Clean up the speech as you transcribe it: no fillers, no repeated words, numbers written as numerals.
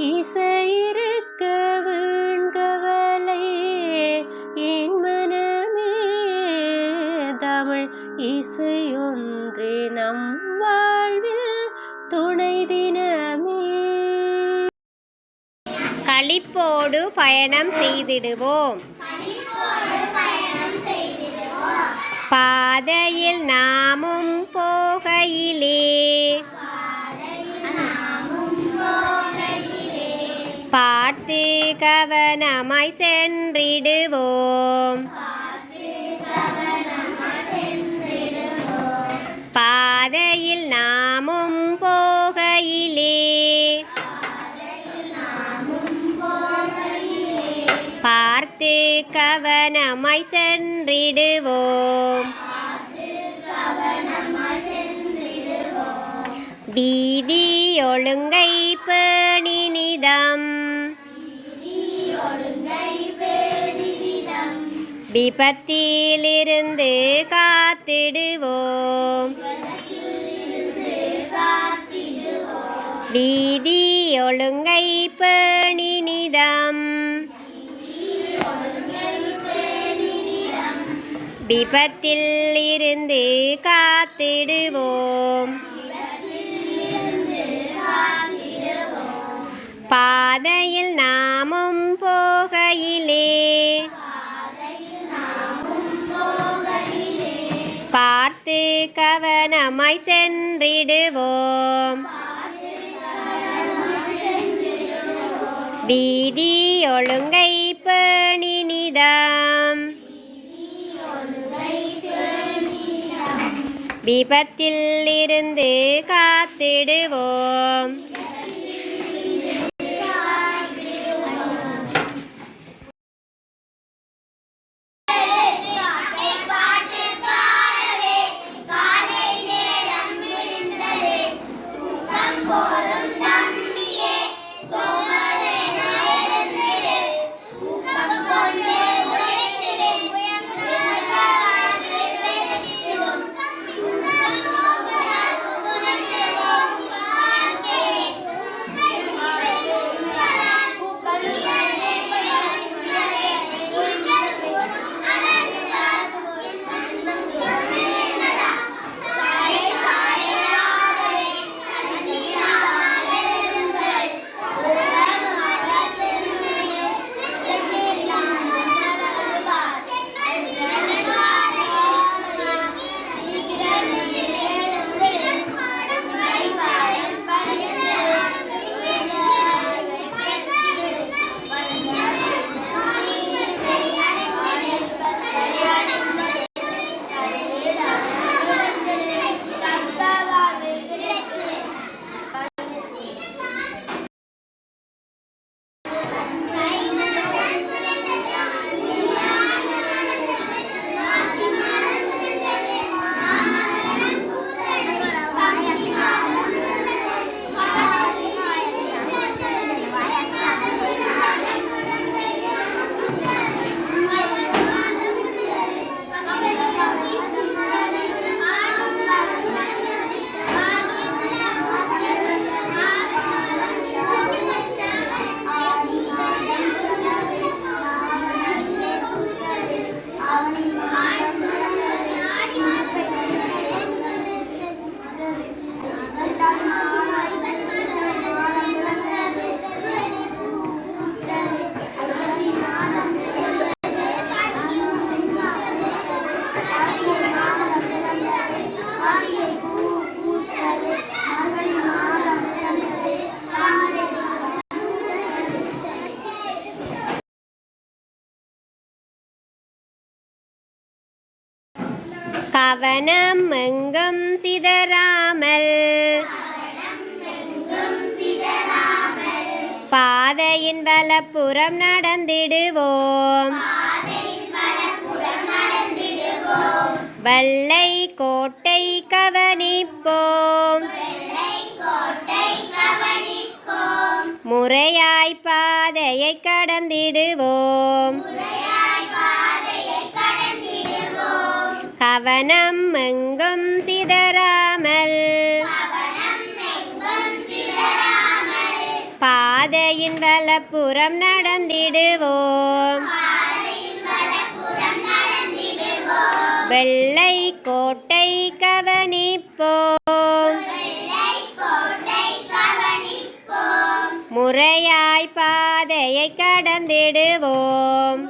இசையிருக்க வீண்கவலை என் மனமே தமிழ் இசையொன்றே நம் வாழ்வில் துணை தினமே. களிப்போடு பயணம் செய்திடுவோம் பாதையில் நாமும் போகையிலே பார்த்து கவனமாய் சென்றிடுவோம் பாதையில் நாமும் போகையிலே பார்த்து கவனமாய் சென்றிடுவோம் வீதி ஒழுங்கை பேணினிதம் விபத்திலிருந்து காத்திடுவோம் வீதி ஒழுங்கை பேணினிதம் விபத்தில் இருந்து காத்திடுவோம் பாதையில் நாமும் போகையிலே பார்த்து கவனமாய் சென்றிடுவோம் வீதி ஒழுங்கை பேணினிதம் விபத்தில் இருந்து காத்திடுவோம் கவனம் எங்கும் சிதறாமல் பாதையின் வலப்புறம் நடந்திடுவோம் வெள்ளை கோட்டை கவனிப்போம் முறையாய் பாதையை கடந்திடுவோம் கவனம் எங்கும் சிதறாமல் பாதையின் வலப்புறம் நடந்திடுவோம் வெள்ளை கோட்டை கவனிப்போம் முறையாய் பாதையை கடந்திடுவோம்